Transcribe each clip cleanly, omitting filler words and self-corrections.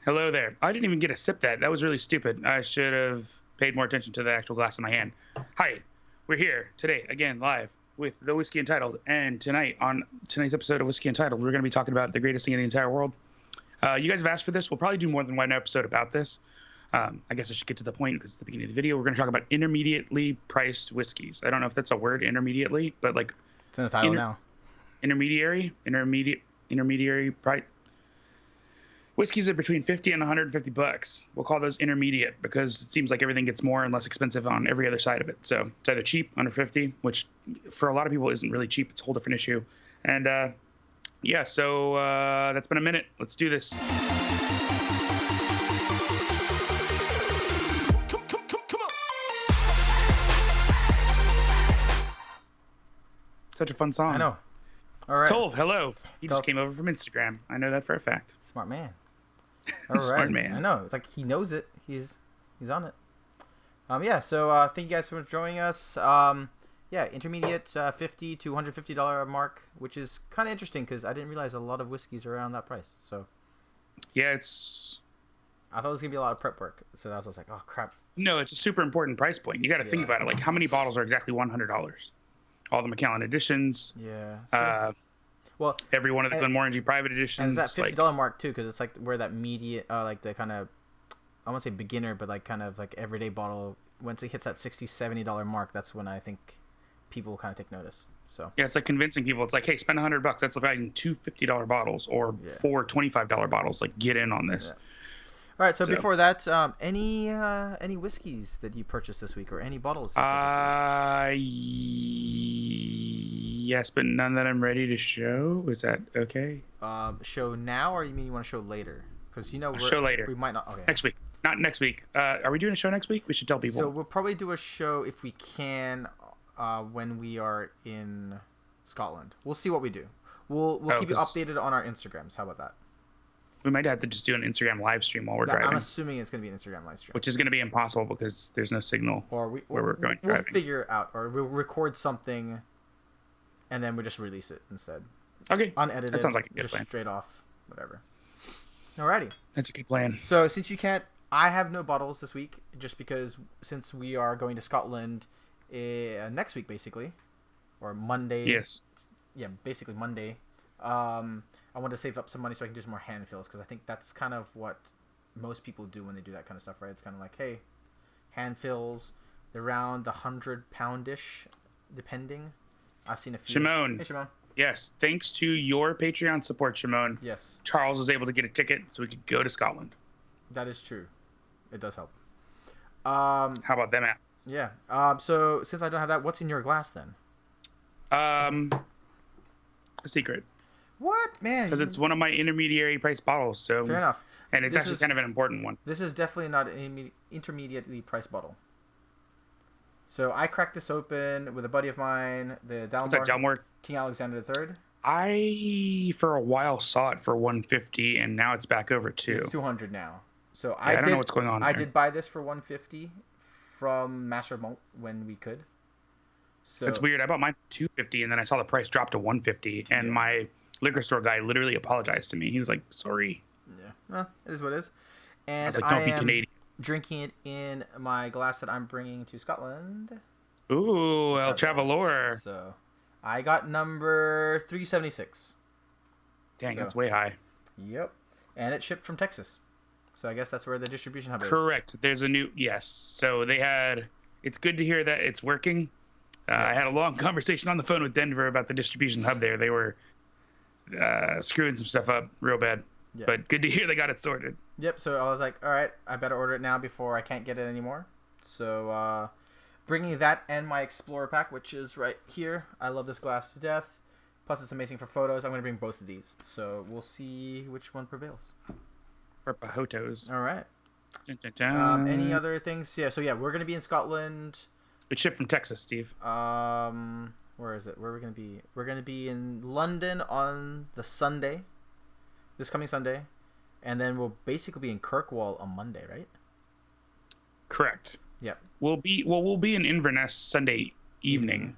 Hello there. I didn't even get a sip that. That was really stupid. I should have paid more attention to the actual glass in my hand. Hi, we're here today, again, live with the Whiskey Untitled. And tonight, on tonight's episode of Whiskey Untitled, we're going to be talking about the greatest thing in the entire world. You guys have asked for this. We'll probably do more than one episode about this. I guess I should get to the point because it's the beginning of the video. We're going to talk about intermediately priced whiskeys. I don't know if that's a word, intermediately, but like... It's in the title now. Intermediary price. Whiskeys are between 50 and 150 bucks. We'll call those intermediate because it seems like everything gets more and less expensive on every other side of it. So it's either cheap, under 50, which for a lot of people isn't really cheap. It's a whole different issue. And yeah, so that's been a minute. Let's do this. Such a fun song. I know. All right. Tolv, hello. He just came over from Instagram. I know that for a fact. Smart man. All right. Smart man. I know. It's like he knows it. He's on it. Yeah. So thank you guys for joining us. Yeah, intermediate $50 to $150 mark, which is kind of interesting because I didn't realize a lot of whiskeys are around that price. So. Yeah, it's. I thought it was gonna be a lot of prep work, so that's why I was like, oh crap. No, it's a super important price point. You got to think about it. Like, how many bottles are exactly $100? All the Macallan editions. Yeah. So, well, every one of the Glenmorangie private editions. And it's that $50 mark too, because it's like where that median, like the kind of, I won't say beginner, but like kind of like everyday bottle. Once it hits that $60, $70 mark, that's when I think people kind of take notice. So yeah, it's like convincing people. It's like, hey, spend $100. That's like two $50 bottles or four $25 bottles. Like, get in on this. Yeah. All right. So before that, any whiskeys that you purchased this week, or any bottles? Yes, but none that I'm ready to show. Is that okay? Show now, or you mean you want to show later? Because show later. We might not. Okay. Next week. Not next week. Are we doing a show next week? We should tell people. So we'll probably do a show if we can, when we are in Scotland. We'll see what we do. We'll keep you updated on our Instagrams. How about that? We might have to just do an Instagram live stream while we're driving. I'm assuming it's going to be an Instagram live stream. Which is going to be impossible because there's no signal where we're going driving. We'll figure it out, or we'll record something, and then we just release it instead. Okay. Unedited. That sounds like a good just plan. Straight off, whatever. Alrighty. That's a good plan. So since you can't, I have no bottles this week, just because since we are going to Scotland next week, basically, or Monday. Yes. Yeah, basically Monday. I want to save up some money so I can do some more hand fills, because I think that's kind of what most people do when they do that kind of stuff, right? It's kind of like, hey, hand fills, they're around the 100-pound-ish, depending. I've seen a few. Shimon. Hey, Shimon. Yes, thanks to your Patreon support, Shimon. Yes. Charles was able to get a ticket so we could go to Scotland. That is true. It does help. How about them apples? Yeah. So since I don't have that, what's in your glass then? A secret. What, man? Because it's one of my intermediary price bottles. So fair enough. And it's actually kind of an important one. This is definitely not an intermediately priced bottle. So I cracked this open with a buddy of mine, the Dalmore King Alexander III. I for a while saw it for $150, and now it's back over $200. It's $200 now. So I don't know what's going on. I did buy this for $150 from Master Malt when we could. So it's weird. I bought mine for $250, and then I saw the price drop to $150, and my liquor store guy literally apologized to me. He was like, "Sorry." Yeah, well, it is what it is. And I was like, "Don't be Canadian." Drinking it in my glass that I'm bringing to Scotland. Ooh, El Travelor. So I got number 376. Dang, that's way high. Yep. And it shipped from Texas. So I guess that's where the distribution hub is. Correct. There's a new, yes. So they had, it's good to hear that it's working. I had a long conversation on the phone with Denver about the distribution hub there. They were screwing some stuff up real bad. Yep. But good to hear they got it sorted. Yep. So I was like, all right, I better order it now before I can't get it anymore. So bringing that and my Explorer pack, which is right here. I love this glass to death. Plus, it's amazing for photos. I'm going to bring both of these. So we'll see which one prevails. For Pahotos. All right. Dun, dun, dun. Any other things? Yeah. So yeah, we're going to be in Scotland. It shipped from Texas, Steve. Where is it? Where are we going to be? We're going to be in London on the Sunday. This coming Sunday. And then we'll basically be in Kirkwall on Monday, right? Correct. Yep. We'll be in Inverness Sunday evening.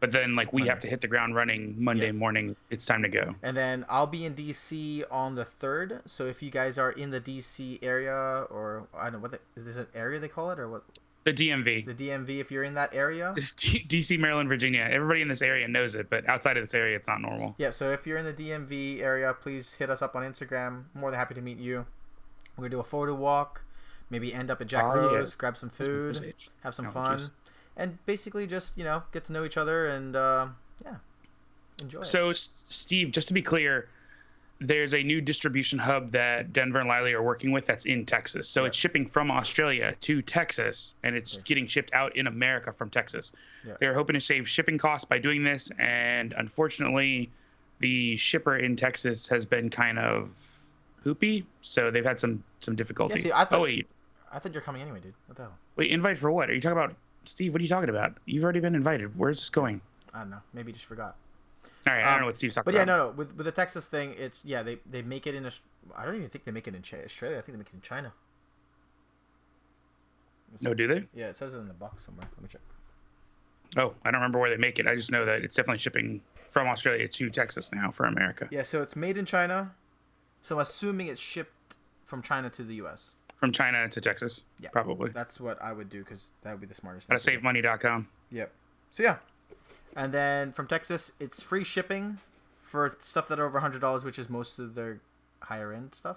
But then like we Monday. have to hit the ground running Monday morning. It's time to go. And then I'll be in DC on the 3rd. So if you guys are in the DC area, or I don't know is this an area they call it, or what? The DMV. The DMV. If you're in that area. This DC, Maryland, Virginia. Everybody in this area knows it, but outside of this area, it's not normal. Yeah. So if you're in the DMV area, please hit us up on Instagram. More than happy to meet you. We're gonna do a photo walk. Maybe end up at Jack Rose, grab some food, have some fun, and basically just get to know each other and enjoy it. So Steve, just to be clear, there's a new distribution hub that Denver and Liley are working with that's in Texas. So it's shipping from Australia to Texas, and it's getting shipped out in America from Texas. They're hoping to save shipping costs by doing this, and unfortunately, the shipper in Texas has been kind of poopy, so they've had some difficulty. Yeah, see, I thought you're coming anyway, dude. What the hell? Wait, invite for what? Are you talking about, Steve? What are you talking about? You've already been invited. Where's this going? I don't know. Maybe you just forgot. All right, I don't know what Steve's talking about. But yeah, no. With the Texas thing, it's they make it in I don't even think they make it in Australia. I think they make it in China. No, do they? Yeah, it says it in the box somewhere. Let me check. Oh, I don't remember where they make it. I just know that it's definitely shipping from Australia to Texas now for America. Yeah, so it's made in China. So I'm assuming it's shipped from China to the U.S. From China to Texas, probably. That's what I would do because that would be the smartest thing. At SaveMoney.com. Yep. So yeah, and then from Texas, it's free shipping for stuff that are over $100, which is most of their higher end stuff.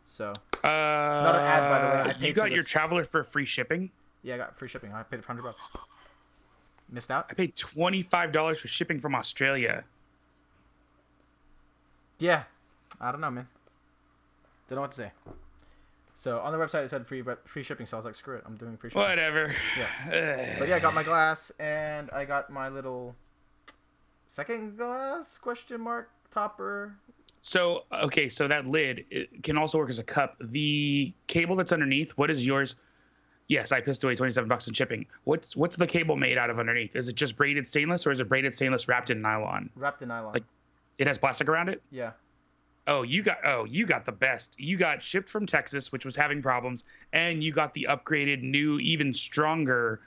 So not an ad, by the way. I paid you got your Traveler for free shipping? Yeah, I got free shipping. I paid it for $100. Missed out? I paid $25 for shipping from Australia. Yeah, I don't know, man. Don't know what to say. So on the website it said free shipping, so I was like, screw it, I'm doing free shipping. Whatever. Yeah. But yeah, I got my glass and I got my little second glass topper. So okay, so that lid it can also work as a cup. The cable that's underneath, what is yours? Yes, I pissed away $27 in shipping. What's the cable made out of underneath? Is it just braided stainless, or is it braided stainless wrapped in nylon? Wrapped in nylon. Like it has plastic around it? Yeah. Oh, you got the best. You got shipped from Texas, which was having problems, and you got the upgraded, new, even stronger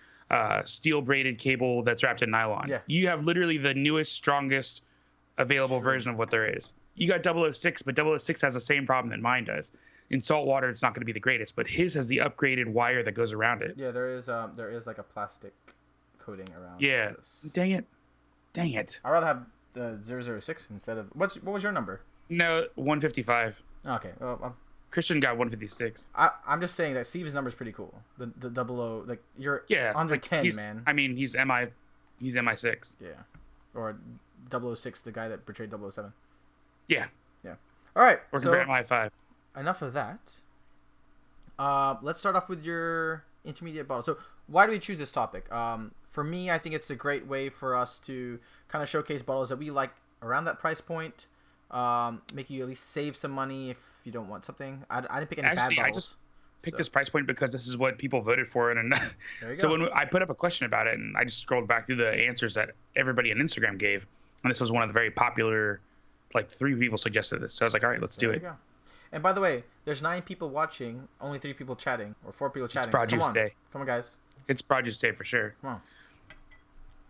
steel braided cable that's wrapped in nylon. Yeah. You have literally the newest, strongest available version of what there is. You got 006, but 006 has the same problem that mine does. In salt water, it's not going to be the greatest, but his has the upgraded wire that goes around it. Yeah, there is like a plastic coating around. Yeah. This. Dang it. I'd rather have the 006 instead of what was your number? No, 155. Okay. Well, Christian got 156. I'm just saying that Steve's number is pretty cool. The 00, like you're under like 10, man. I mean, he's MI6. Yeah. Or 006, the guy that betrayed 007. Yeah. Yeah. All right. Working for MI5. Enough of that. Let's start off with your intermediate bottle. So why do we choose this topic? For me, I think it's a great way for us to kind of showcase bottles that we like around that price point. Make you at least save some money if you don't want something. I didn't pick any bad bottles. I just picked this price point because this is what people voted for, and so when I put up a question about it, and I just scrolled back through the answers that everybody on Instagram gave, and this was one of the very popular, like 3 people suggested this. So I was like, all right, let's do it. Go. And by the way, there's 9 people watching, only 3 people chatting, or 4 people chatting. It's Produce Day. Come on, guys. It's Produce Day for sure. Come on.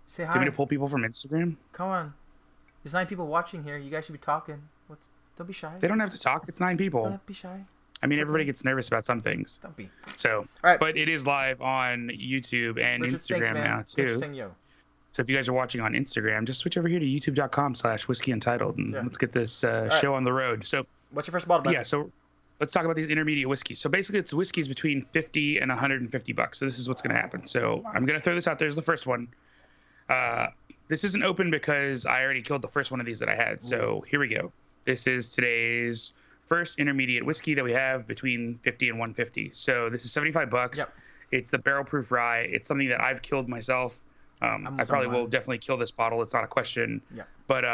Say hi. Do you want me to pull people from Instagram? Come on. There's 9 people watching here. You guys should be talking. Don't be shy. They don't have to talk. It's 9 people. Don't have to be shy. I mean, everybody gets nervous about some things. Don't be. So, all right. But it is live on YouTube and Richard, Instagram now too. So if you guys are watching on Instagram, just switch over here to youtube.com/Whiskey Untitled and let's get this show on the road. So what's your first bottle, Ben? Yeah, so let's talk about these intermediate whiskeys. So basically it's whiskeys between $50 and $150. So this is what's going to happen. So I'm going to throw this out there as the first one. This isn't open because I already killed the first one of these that I had. So here we go. This is today's first intermediate whiskey that we have between $50 and $150. So this is $75. Yep. It's the barrel proof rye. It's something that I've killed myself. I probably will definitely kill this bottle. It's not a question. Yeah. But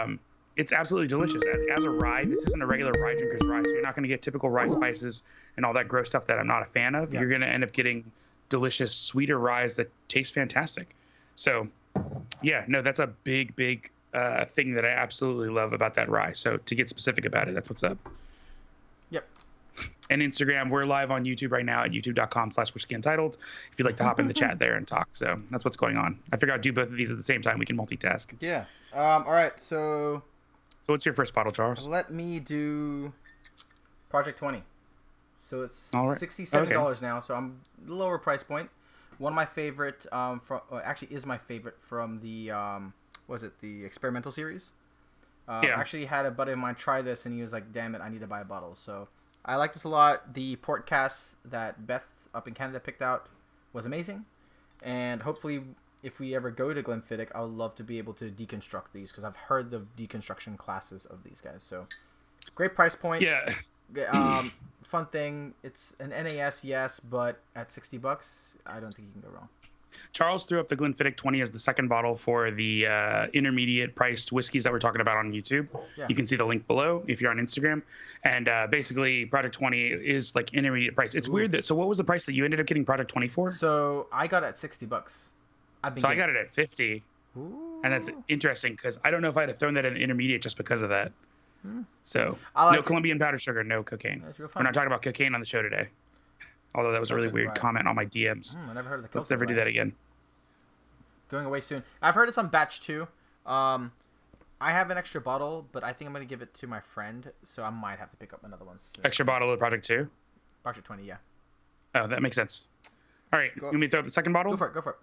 it's absolutely delicious. As a rye, this isn't a regular rye drinker's rye. So you're not going to get typical rye spices and all that gross stuff that I'm not a fan of. Yeah. You're going to end up getting delicious, sweeter ryes that taste fantastic. So yeah, no, that's a big thing that I absolutely love about that rye. So to get specific about it, that's what's up. Yep. and Instagram. We're live on YouTube right now at youtube.com/Whiskey Untitled. If you'd like to hop in the chat there and talk. So that's what's going on. I figured I'd do both of these at the same time. We can multitask. Yeah. All right. So what's your first bottle, Charles? let me do Project 20. So it's right. $67 now. So I'm lower price point. One of my favorite, actually is my favorite from the, the experimental series. I actually had a buddy of mine try this, and he was like, damn it, I need to buy a bottle. So I like this a lot. The port cast that Beth up in Canada picked out was amazing. And hopefully, if we ever go to Glenfiddich, I would love to be able to deconstruct these, because I've heard the deconstruction classes of these guys. So great price point. Yeah. Fun thing. It's an NAS, yes, but at $60, I don't think you can go wrong. Charles threw up the Glenfiddich 20 as the second bottle for the intermediate priced whiskeys that we're talking about on YouTube. Yeah. You can see the link below if you're on Instagram. And basically, Project 20 is like intermediate price. It's weird that. So, what was the price that you ended up getting Project 20 for? So I got it at $60. I got it at 50. Ooh. And that's interesting because I don't know if I'd have thrown that in the intermediate just because of that. So no Colombian powdered sugar, no cocaine. We're not talking about cocaine on the show today. Although that was a really weird comment on my DMs. I never heard of the Let's never do that again. Going away soon. I've heard it's on batch 2. I have an extra bottle, but I think I'm going to give it to my friend, so I might have to pick up another one soon. Extra bottle of Project 2? Project 20, yeah. Oh, that makes sense. All right, you want me to throw up the second bottle? Go for it.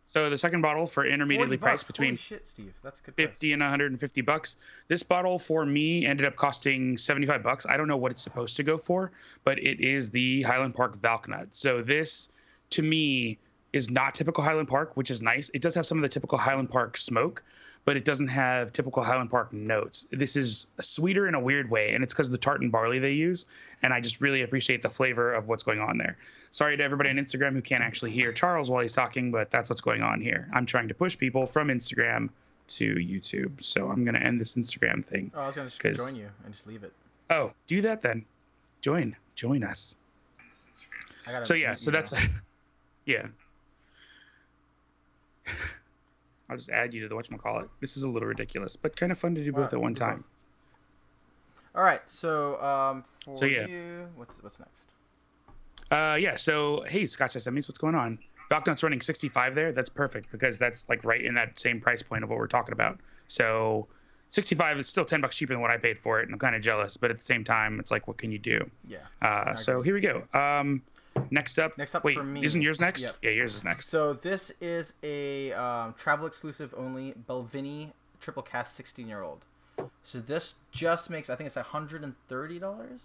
So the second bottle for intermediately priced between Holy shit, Steve. That's a good $50 and $150. This bottle for me ended up costing $75. I don't know what it's supposed to go for, but it is the Highland Park Valknut. So this, to me, is not typical Highland Park, which is nice. It does have some of the typical Highland Park smoke, but it doesn't have typical Highland Park notes. This is sweeter in a weird way, and it's because of the tartan barley they use, and I just really appreciate the flavor of what's going on there. Sorry to everybody on Instagram who can't actually hear Charles while he's talking, but that's what's going on here. I'm trying to push people from Instagram to YouTube, so I'm going to end this Instagram thing. Oh, I was going to join you and just leave it. Oh, do that then. Join us. So that's... yeah. I'll just add you to the whatchamacallit. This is a little ridiculous, but kind of fun to do both at one time. All right, so you, what's next? So hey, Scotch SMEs, what's going on? Valknut's running 65 there. That's perfect because that's like right in that same price point of what we're talking about. So 65 is still $10 cheaper than what I paid for it, and I'm kind of jealous, but at the same time, it's like, what can you do? Yeah. So here we go. Next up, wait, for me. Isn't yours next? Yep. Yeah, yours is next. So this is a travel exclusive only Belvini triple cast 16-year-old. So this just makes, I think it's $130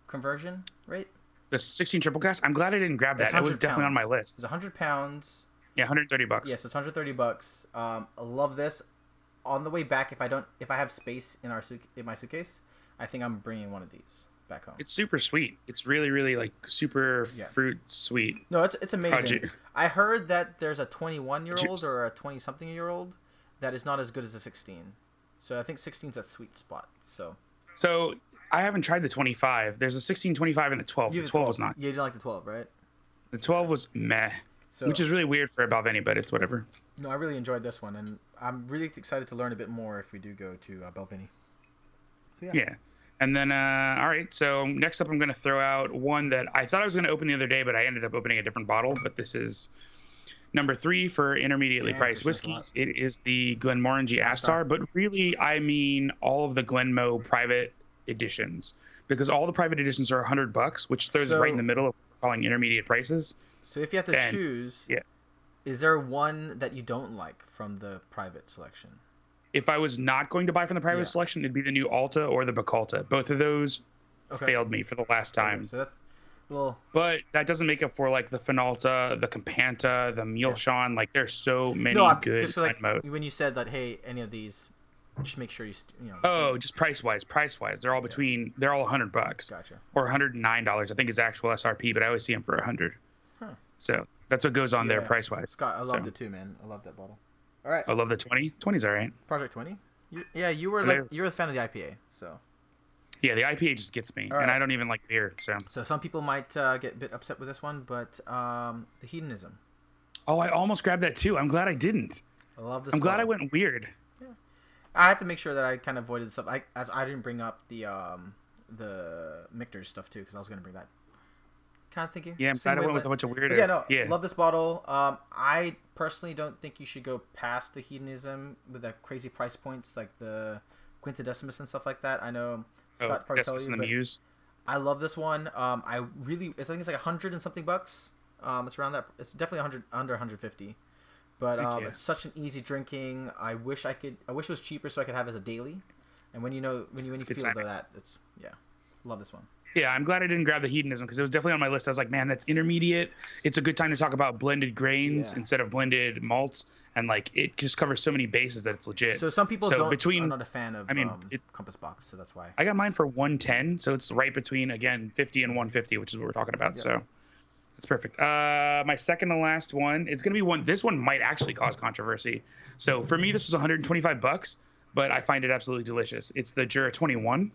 conversion rate. The 16 triple cast. I'm glad I didn't grab that. It was definitely on my list. It's 100 pounds. Yeah, $130. Yes, it's $130. I love this. On the way back, if I have space in my suitcase, I think I'm bringing one of these back home. It's super sweet. It's really, really like super fruit sweet. No, it's amazing. I heard that there's a 21-year-old or a 20-something-year-old that is not as good as a 16. So I think 16's a sweet spot. So I haven't tried the 25. There's a 16, 25, and the 12. The 12 was not. You didn't like the 12, right? The 12 was meh, which is really weird for a Balvenie, but it's whatever. No, I really enjoyed this one, and I'm really excited to learn a bit more if we do go to Balvenie. So, yeah. And then, all right, so next up I'm going to throw out one that I thought I was going to open the other day, but I ended up opening a different bottle. But this is number 3 for intermediately priced whiskeys. It is the Glenmorangie Astar, but really, I mean all of the Glenmo private editions, because all the private editions are $100, which throws right in the middle of calling intermediate prices. So if you have to choose, is there one that you don't like from the private selection? If I was not going to buy from the private selection, it'd be the new Alta or the Bacolta. Both of those failed me for the last time. So that's but that doesn't make up for like the Finalta, the Campanta, the Meulchon. Like there's so many good just like when you said that, hey, any of these, just make sure you know. Oh, just price wise, they're all they're all $100. Gotcha. Or $109. I think is actual SRP, but I always see them for $100. Huh. So that's what goes on there price wise. Scott, I loved it too, man. I love that bottle. All right. I love the 20. 20's all right. Project 20. You were a fan of the IPA, so. Yeah, the IPA just gets me, and I don't even like beer. So some people might get a bit upset with this one, but the hedonism. Oh, I almost grabbed that too. I'm glad I didn't. I love this. I'm glad I went weird. Yeah. I had to make sure that I kind of avoided stuff. I didn't bring up the Michter's stuff too, because I was gonna bring that. Kind of thinking. Yeah, I'm glad I went with a bunch of weirdos. Yeah, no, yeah. love this bottle. I personally don't think you should go past the hedonism with the crazy price points like the Quintodecimus and stuff like that. I know Scott probably tell you, and the but Muse. I love this one. I think it's like 100 and something bucks. It's around that. It's definitely under 150. But it's such an easy drinking. I wish it was cheaper so I could have it as a daily. And when you feel that, it's love this one. Yeah, I'm glad I didn't grab the hedonism because it was definitely on my list. I was like, man, that's intermediate. It's a good time to talk about blended grains instead of blended malts, and like it just covers so many bases that it's legit. So some people are not a fan of Compass Box, so that's why. I got mine for 110, so it's right between again 50 and 150, which is what we're talking about. Yep. So that's perfect. My second to last one, it's gonna be one. This one might actually cause controversy. So for me, this was $125, but I find it absolutely delicious. It's the Jura 21.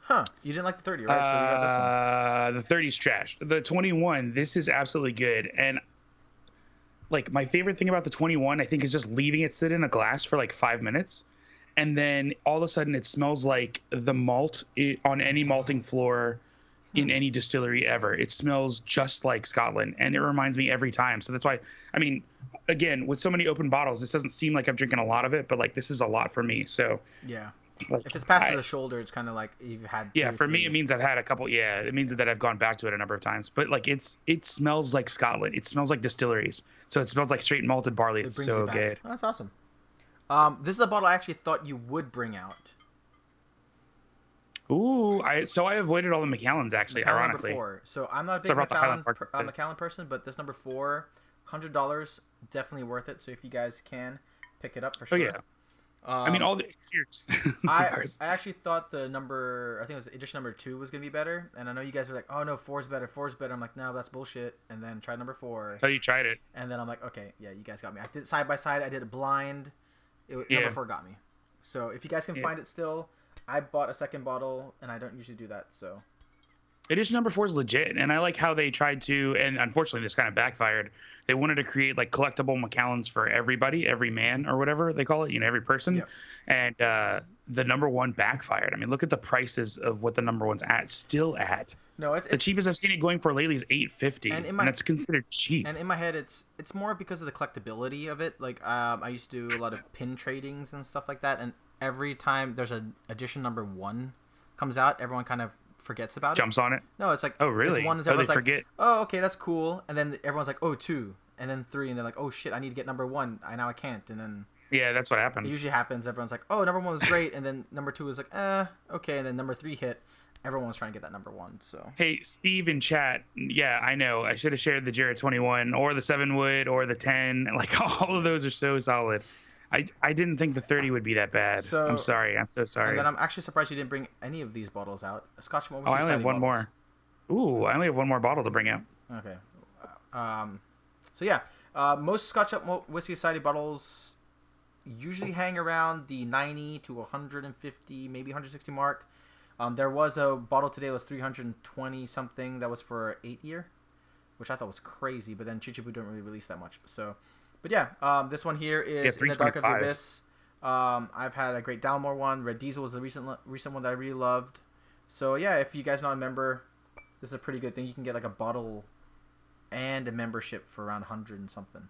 Huh. You didn't like the 30, right? So you got this one. The 30's trash. The 21, this is absolutely good. And like my favorite thing about the 21, I think, is just leaving it sit in a glass for like 5 minutes. And then all of a sudden it smells like the malt on any malting floor in any distillery ever. It smells just like Scotland. And it reminds me every time. So that's why, I mean, again, with so many open bottles, this doesn't seem like I'm drinking a lot of it, but like this is a lot for me. So yeah. Like, if it's past the shoulder, it's kind of like you've had. For me, it means I've had a couple. Yeah, it means that I've gone back to it a number of times. But like, it smells like Scotland. It smells like distilleries. So it smells like straight malted barley. It's so good. Oh, that's awesome. This is a bottle I actually thought you would bring out. Ooh, I avoided all the Macallans actually. Macallan ironically, number 4. So I'm not a big Macallan person, but this number 4, $100, definitely worth it. So if you guys can pick it up for sure. Oh yeah. I mean, all the cheers. I actually thought I think it was edition number 2 was gonna be better, and I know you guys were like, "Oh no, 4's better, 4's better." I'm like, "No, that's bullshit." And then tried number 4. So you tried it, and then I'm like, "Okay, yeah, you guys got me." I did it side by side. I did it blind. Number 4 got me. So if you guys can find it still, I bought a second bottle, and I don't usually do that. So edition number 4 is legit, and I like how they tried to, and unfortunately this kind of backfired. They wanted to create like collectible Macallans for everybody, every man or whatever they call it, every person. Yep. And the number 1 backfired. I mean, look at the prices of what the number 1's still at. No, it's the cheapest I've seen it going for lately is $850, and that's considered cheap. And in my head, it's more because of the collectability of it. Like I used to do a lot of pin tradings and stuff like that, and every time there's an edition number 1 comes out, everyone kind of forgets about Jumps on it. No, it's like, oh really? It's one they like, forget. Oh, okay, that's cool. And then everyone's like, oh, 2, and then 3, and they're like, oh shit, I need to get number 1. I can't. And then that's what happened. It usually happens. Everyone's like, oh, number 1 was great, and then number 2 was like, okay, and then number 3 hit. Everyone was trying to get that number 1. So hey, Steve in chat, yeah, I know. I should have shared the Jarrett 21 or the 7 wood or the 10. Like all of those are so solid. I didn't think the 30 would be that bad. So, I'm sorry. I'm so sorry. And then I'm actually surprised you didn't bring any of these bottles out. Scotch Whiskey. I only have one more. Ooh, I only have one more bottle to bring out. Okay. So yeah, most Scotch Whiskey Society bottles usually hang around the 90 to 150, maybe 160 mark. There was a bottle today that was 320 something that was for 8 year, which I thought was crazy. But then Chichibu don't really release that much. So. But yeah, this one here is In the Dark of the Abyss. I've had a great Dalmore one. Red Diesel was the recent one that I really loved. So yeah, if you guys not a member, this is a pretty good thing. You can get like a bottle and a membership for around 100 and something.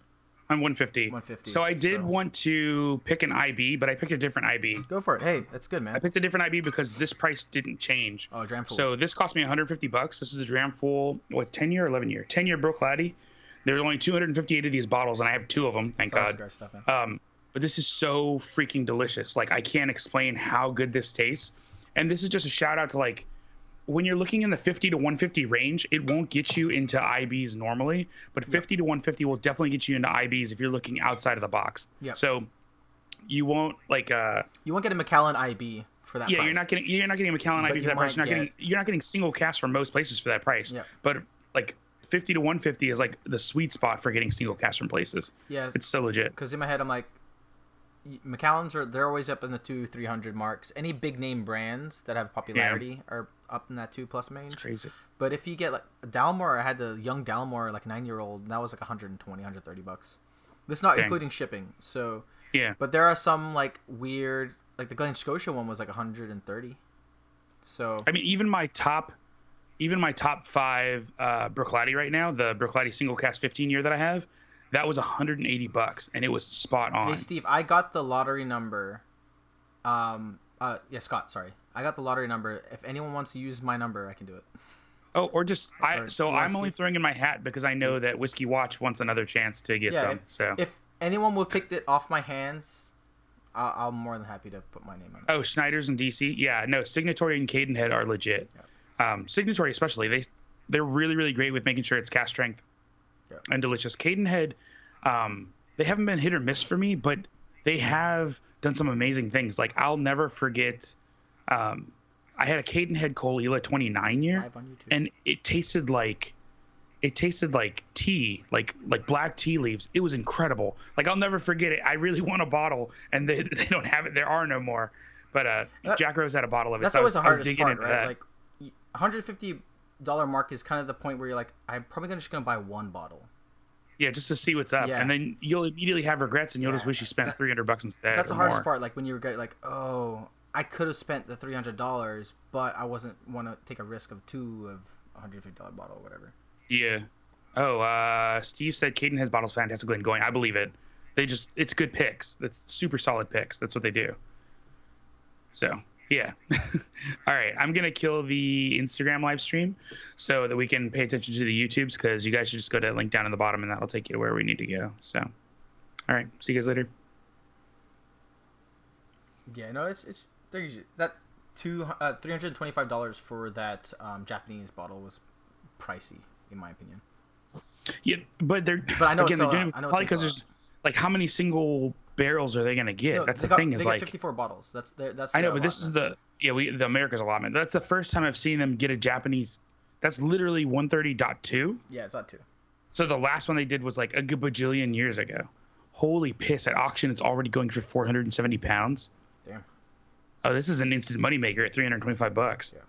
I'm 150. 150. So I did want to pick an IB, but I picked a different IB. Go for it. Hey, that's good, man. I picked a different IB because this price didn't change. Oh, dram full. So this cost me $150. This is a dram full, 10 year or 11 year? 10 year Brook Laddie. There's only 258 of these bottles, and I have 2 of them, thank God. But this is so freaking delicious. Like, I can't explain how good this tastes. And this is just a shout out to, like, when you're looking in the 50 to 150 range, it won't get you into IBs normally, but 50 to 150 will definitely get you into IBs if you're looking outside of the box. Yeah. So you won't you won't get a Macallan IB for that price. You're not getting a Macallan IB for that price. You're not getting single cast from most places for that price. Yeah. But like 50 to 150 is like the sweet spot for getting single cast from places. Yeah, it's so legit. Because in my head, I'm like, Macallans they're always up in the 200-300 marks. Any big name brands that have popularity are up in that 2+ range. It's crazy. But if you get like Dalmore, I had the young Dalmore, like 9-year-old, and that was like 120, $130. This is not including shipping. So yeah. But there are some like weird, like the Glen Scotia one was like 130. So I mean, even my top 5 Bruichladdich right now, the Bruichladdich single cast 15 year that I have, that was $180, and it was spot on. hey Steve, I got the lottery number. Yeah, Scott. Sorry, I got the lottery number. If anyone wants to use my number, I can do it. Oh, or just I'm only throwing in my hat because I know that Whiskey Watch wants another chance to get some. If anyone will take it off my hands, I'm more than happy to put my name on it. Oh, Schneider's in DC. Yeah, no, Signatory and Cadenhead are legit. Yeah. Signatory especially, they're really, really great with making sure it's cast strength and delicious. Cadenhead, they haven't been hit or miss for me, but they have done some amazing things. Like, I'll never forget, I had a Cadenhead Colila 29 year, and it tasted like tea, like black tea leaves. It was incredible. Like, I'll never forget it. I really want a bottle, and they don't have it. There are no more. But Jack Rose had a bottle of it. That's always the hardest part, right? Like, $150 mark is kind of the point where you're like, I'm probably just gonna buy one bottle. Yeah, just to see what's up, and then you'll immediately have regrets, and you'll just wish you spent $300 instead. That's the hardest part. Like, when you regret, like, oh, I could have spent the $300, but I wasn't want to take a risk of two of $150 bottle or whatever. Yeah. Oh, Steve said Cadenhead's bottle's fantastically going. I believe it. It's good picks. That's super solid picks. That's what they do. So, yeah. All right. I'm going to kill the Instagram live stream so that we can pay attention to the YouTubes, because you guys should just go to that link down in the bottom, and that'll take you to where we need to go. So, all right. See you guys later. Yeah, no, it's that $325 for that Japanese bottle was pricey, in my opinion. Yeah, but I know again, they're doing probably because there's like, how many single barrels are they gonna get? That's the thing. Is like 54 bottles. That's I know, but this is the America's allotment. That's the first time I've seen them get a Japanese. That's literally 130.2. Yeah, it's not 2. So the last one they did was like a bajillion years ago. Holy piss! At auction, it's already going for 470 pounds. Damn. Oh, this is an instant moneymaker at $325. Yeah.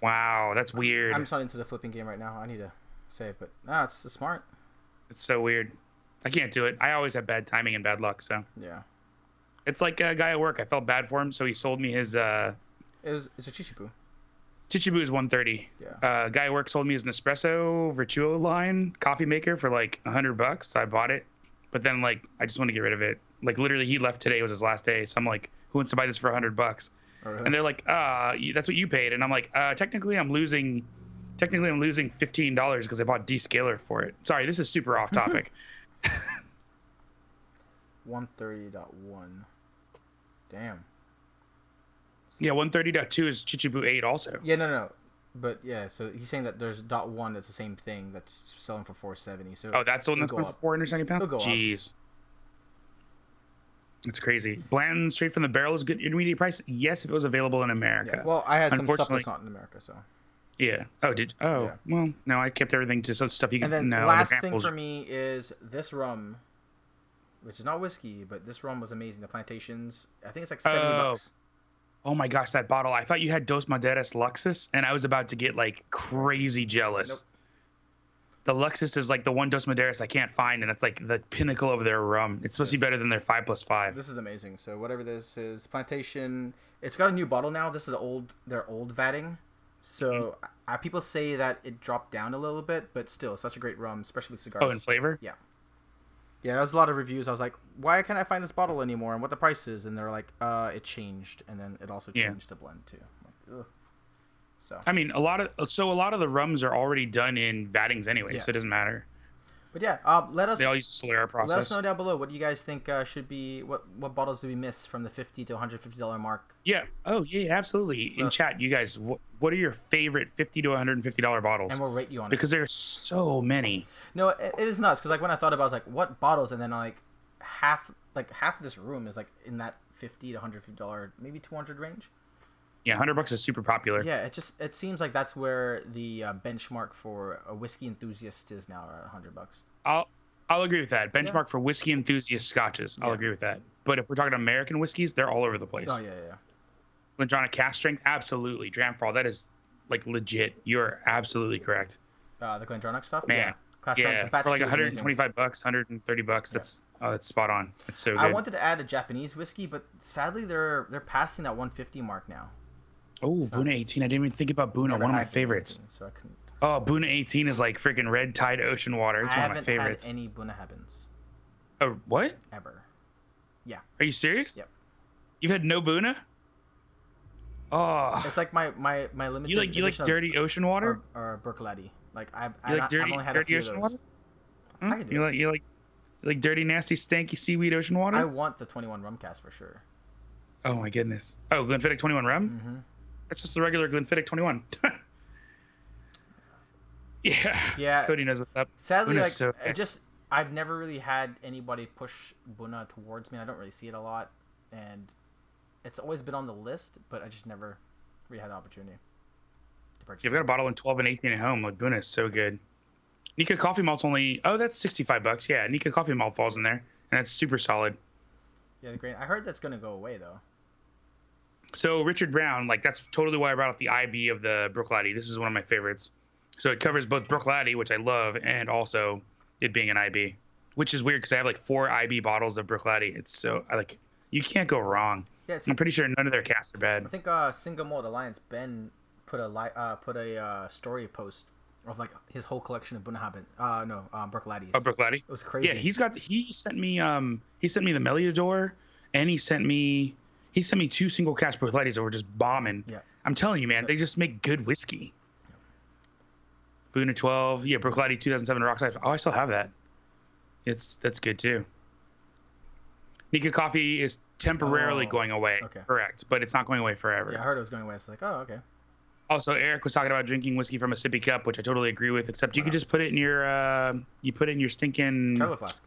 Wow, that's weird. I'm just not into the flipping game right now. I need to save, but it's smart. It's so weird. I can't do it. I always have bad timing and bad luck. So yeah, it's like a guy at work. I felt bad for him, so he sold me his. It's a Chichibu. Chichibu is 130. Yeah. Guy at work sold me his Nespresso Virtuo line coffee maker for like $100. So I bought it, but then like I just want to get rid of it. Like, literally, he left today. It was his last day. So I'm like, who wants to buy this for $100? Oh, really? And they're like, that's what you paid. And I'm like, technically I'm losing $15 because I bought descaler for it. Sorry, this is super off topic. 130.1. Damn. Yeah, 130.2 is Chichibu 8 also. Yeah, no. But yeah, so he's saying that there's .1 that's the same thing that's selling for 470. So that's the one that's going for 470 pounds? It'll go Jeez. It's crazy. Blanton straight from the barrel is good intermediate price. Yes, if it was available in America. Yeah, well, I had some stuff that's not in America, so. Yeah. Yeah. Well, no, I kept everything to some stuff you can. And then last thing for me is this rum, which is not whiskey, but this rum was amazing. The Plantations, I think it's like $70. Oh my gosh, that bottle! I thought you had Dos Madeiras Luxus, and I was about to get like crazy jealous. Nope. The Luxus is like the one Dos Madeiras I can't find, and that's like the pinnacle of their rum. It's supposed to be better than their 5+5. This is amazing. So whatever this is, Plantation. It's got a new bottle now. This is their old vatting. So people say that it dropped down a little bit, but still, such a great rum, especially with cigars. Oh, in flavor? Yeah. Yeah, there was a lot of reviews. I was like, why can't I find this bottle anymore, and what the price is? And they're like, it changed, and then it also changed the blend too. I'm like, ugh. So I mean, a lot of the rums are already done in vattings anyway, so it doesn't matter. But yeah, let us. They all use the Solera process. Let us know down below what you guys think should be. What bottles do we miss from the $50 to $150 mark? Yeah. Oh yeah, absolutely. In chat, you guys, what are your favorite $50 to $150 bottles? And we'll rate you on because there's so many. No, it is nuts. Because like when I thought about, it, I was like, what bottles? And then like half of this room is like in that $50 to $150, maybe $200 range. Yeah, $100 is super popular. Yeah, it seems like that's where the benchmark for a whiskey enthusiast is now, at $100. I'll agree with that. Benchmark for whiskey enthusiast scotches. I'll agree with that. But if we're talking American whiskeys, they're all over the place. Oh yeah. Glendronach cast strength, absolutely. Dramfall, that is like legit. You're absolutely correct. The Glendronach stuff, man. Yeah, for like $125, $130. That's spot on. It's so good. I wanted to add a Japanese whiskey, but sadly they're passing that 150 mark now. Oh, Buna 18. I didn't even think about Buna. Never One of my had Buna favorites. 18, so I couldn't. Oh, Buna 18 is like freaking red tide ocean water. It's I one of my haven't favorites. had any Buna Heavens Oh, what? ever. Yeah. Are you serious? Yep. You've had no Buna? Oh. It's like my limited. You like dirty ocean water? Or Berkeley. Like You like dirty, I've only had a dirty few of ocean those. water? Huh? I can do You it. like dirty, nasty, stanky seaweed ocean water? I want the 21 rum cast for sure. Oh my goodness. Oh, Glenfiddich 21 rum? Mm-hmm. That's just the regular Glenfiddich 21. Yeah. Yeah. Cody knows what's up. Sadly, Buna's like so I just I've never really had anybody push Buna towards me. I don't really see it a lot, and it's always been on the list, but I just never really had the opportunity to purchase. You've got a bottle in 12 and 18 at home. Like Buna is so good. Nika Coffee Malt's only that's $65. Yeah, Nika Coffee Malt falls in there, and it's super solid. Yeah, the grain. I heard that's gonna go away though. So Richard Brown, like that's totally why I brought up the IB of the Brookladdy. This is one of my favorites. So it covers both Brookladdy, which I love, and also it being an IB, which is weird because I have like 4 IB bottles of Brookladdy. It's so you can't go wrong. Yeah, see, I'm pretty sure none of their casts are bad. I think Single Malt Alliance Ben put a story post of like his whole collection of Bunnahabit. Brookladdies. Oh, Brookladdy. It was crazy. Yeah, he sent me the Meliador, and he sent me 2 single cast Brookladdies that were just bombing. Yeah. I'm telling you, man, they just make good whiskey. Buna 12, yeah, Brookladdy 2007 Rockside. Oh, I still have that. That's good too. Nika Coffee is temporarily going away. Okay. Correct, but it's not going away forever. Yeah, I heard it was going away. It's like, oh, okay. Also, Eric was talking about drinking whiskey from a sippy cup, which I totally agree with. Except you could just put it in your stinking Traveler flask.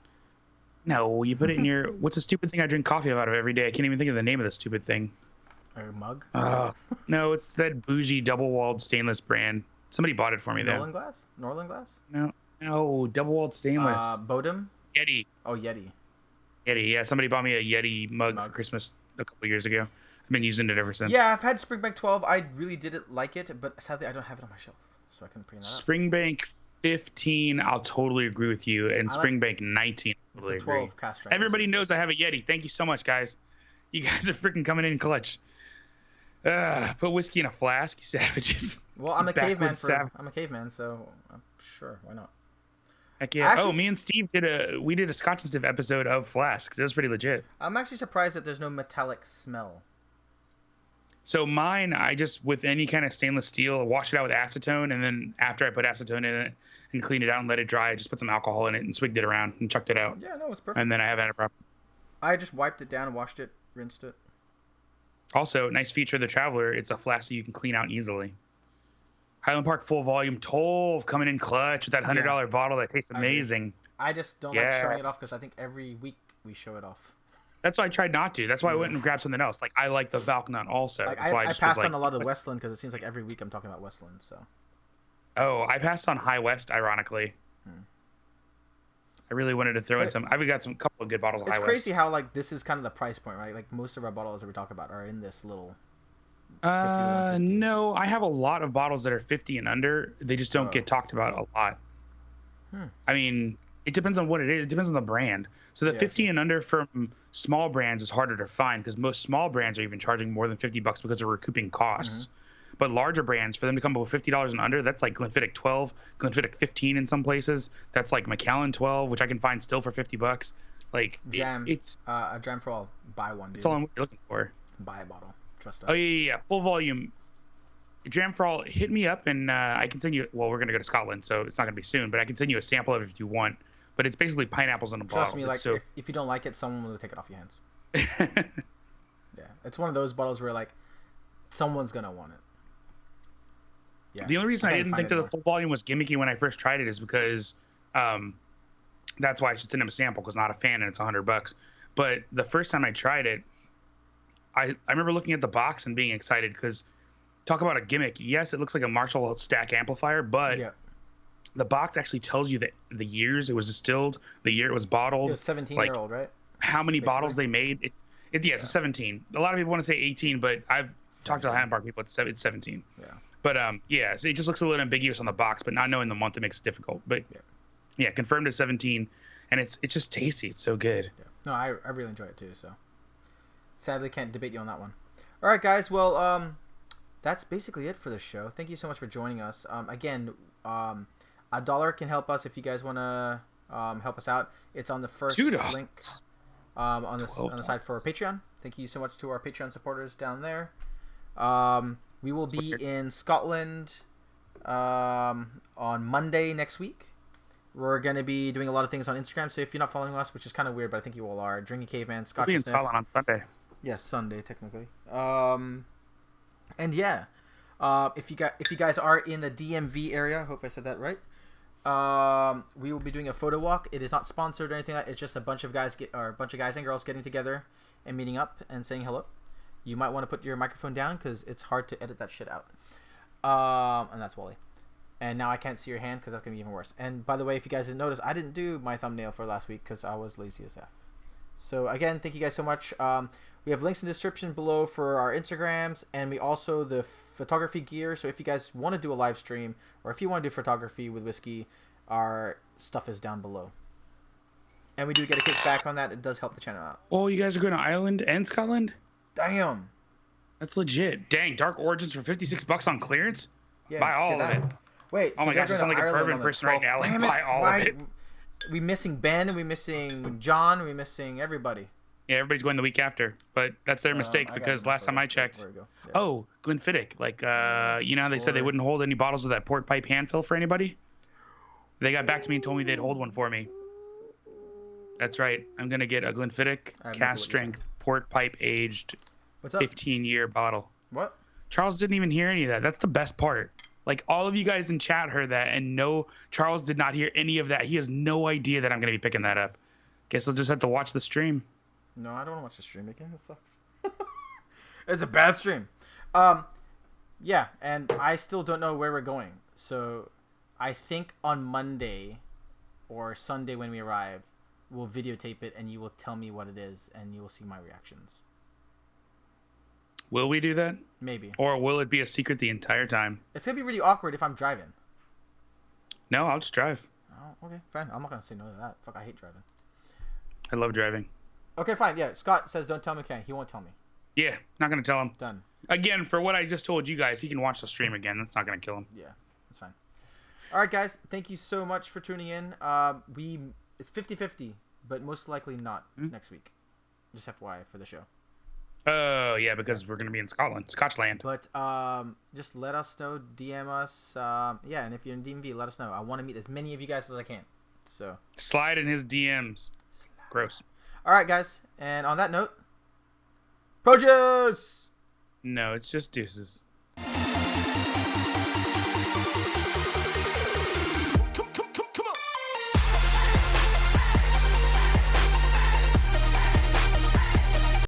No, you put it in your what's the stupid thing I drink coffee out of every day? I can't even think of the name of the stupid thing. A mug. No, it's that bougie double-walled stainless brand. Somebody bought it for me though. Norland glass. No, double-walled stainless. Bodum. Yeti. Oh, Yeti. Yeti, yeah. Somebody bought me a Yeti mug for Christmas a couple years ago. I've been using it ever since. Yeah, I've had Springbank 12. I really didn't like it, but sadly I don't have it on my shelf, so I couldn't bring that up. Springbank 15, I'll totally agree with you, and Springbank 19, I totally agree. Everybody knows I have a Yeti. Thank you so much, guys. You guys are freaking coming in clutch. Put whiskey in a flask, you savages. Well, I'm a caveman. I'm a caveman, so I'm sure why not. Heck yeah! Actually, me and Steve did a Scotch and Stiff episode of flasks. It was pretty legit. I'm actually surprised that there's no metallic smell. So mine, I just with any kind of stainless steel, wash it out with acetone, and then after I put acetone in it and clean it out and let it dry, I just put some alcohol in it and swigged it around and chucked it out. Yeah, no, it's perfect. And then I haven't had a problem. I just wiped it down and washed it, rinsed it. Also, nice feature of the Traveler, it's a flask that you can clean out easily. Highland Park Full Volume 12 coming in clutch with that $100 bottle that tastes amazing. I just don't like showing it off because I think every week we show it off. That's why I tried not to. That's why I went and grabbed something else. Like I like the Valknut also. Like, That's why I passed on a lot of Westland because it seems like every week I'm talking about Westland. So. Oh, I passed on High West, ironically. I really wanted to throw in some. I've got some couple of good bottles of High West. It's crazy how like this is kind of the price point, right? Like most of our bottles that we talk about are in this little. No, I have a lot of bottles that are 50 and under. They just don't get talked about a lot. I mean, it depends on what it is. It depends on the brand. So the 50 and under from small brands is harder to find because most small brands are even charging more than $50 because they're recouping costs. But larger brands, for them to come up with $50 and under, that's like Glenfiddich 12, Glenfiddich 15 in some places. That's like Macallan 12, which I can find still for $50. Like it's a jam for all. Buy one. Dude. That's all I'm looking for. Buy a bottle. Trust us. Oh yeah. Full volume. Jam for all. Hit me up and I can send you. Well, we're gonna go to Scotland, so it's not gonna be soon. But I can send you a sample of it if you want. But it's basically pineapples in a bottle. Trust me, like if you don't like it, someone will take it off your hands. Yeah, it's one of those bottles where like someone's gonna want it. Yeah. The only reason I didn't think that the full volume was gimmicky when I first tried it is because that's why I should send him a sample because I'm not a fan and it's $100. But the first time I tried it, I remember looking at the box and being excited because talk about a gimmick. Yes, it looks like a Marshall stack amplifier, but the box actually tells you that the years it was distilled, the year it was bottled. It was 17-year-old, right? How many bottles they made. It's a 17. A lot of people want to say 18, but I've talked to the Highland Park people. It's 17. Yeah. But so it just looks a little ambiguous on the box, but not knowing the month it makes it difficult. But yeah, confirmed as 17, and it's just tasty. It's so good. Yeah. No, I really enjoy it too. So sadly, can't debate you on that one. All right, guys. Well, that's basically it for the show. Thank you so much for joining us. Again, $1 can help us if you guys want to help us out. It's on the first $2. link on the side for Patreon. Thank you so much to our Patreon supporters down there. We will be in Scotland on Monday next week. We're going to be doing a lot of things on Instagram, so if you're not following us, which is kind of weird, but I think you all are, Drinking Caveman, Scotch We'll be in Sniff. Scotland on Sunday. Yes, Sunday technically. And yeah, if you guys are in the DMV area, I hope I said that right. We will be doing a photo walk. It is not sponsored or anything like that. It's just a bunch of guys and girls getting together and meeting up and saying hello. You might want to put your microphone down because it's hard to edit that shit out. And that's Wally. And now I can't see your hand because that's gonna be even worse. And by the way, if you guys didn't notice, I didn't do my thumbnail for last week because I was lazy as F. So again, thank you guys so much. We have links in the description below for our Instagrams, and we also the photography gear. So if you guys want to do a live stream, or if you want to do photography with Whiskey, our stuff is down below. And we do get a kickback on that. It does help the channel out. Oh, you guys are going to Ireland and Scotland? Damn. That's legit. Dang, Dark Origins for $56 on clearance? Yeah, buy all of it. Wait, oh my gosh, I sound like a bourbon person right now. Like, buy all of it. We missing Ben, we missing John, we missing everybody. Yeah, everybody's going the week after, but that's their mistake because last time I checked, oh, Glenfiddich, like you know how they said they wouldn't hold any bottles of that port pipe hand fill for anybody? They got back to me and told me they'd hold one for me. That's right. I'm gonna get a Glenfiddich cast strength port pipe aged 15-year bottle. What? Charles didn't even hear any of that. That's the best part. Like, all of you guys in chat heard that, and no, Charles did not hear any of that. He has no idea that I'm going to be picking that up. Guess I'll just have to watch the stream. No, I don't want to watch the stream again. It sucks. It's a bad stream. Yeah, and I still don't know where we're going. So I think on Monday or Sunday when we arrive, we'll videotape it, and you will tell me what it is, and you will see my reactions. Will we do that? Maybe. Or will it be a secret the entire time? It's going to be really awkward if I'm driving. No, I'll just drive. Oh, okay, fine. I'm not going to say no to that. Fuck, I hate driving. I love driving. Okay, fine. Yeah, Scott says don't tell me, okay. He won't tell me. Yeah, not going to tell him. Done. Again, for what I just told you guys, he can watch the stream again. That's not going to kill him. Yeah, that's fine. All right, guys. Thank you so much for tuning in. It's 50-50, but most likely not next week. Just FYI for the show. Oh, yeah, because we're going to be in Scotland. But just let us know, DM us. Yeah, and if you're in DMV, let us know. I want to meet as many of you guys as I can. So slide in his DMs. Gross. All right, guys. And on that note, Pro Juice! No, it's just deuces.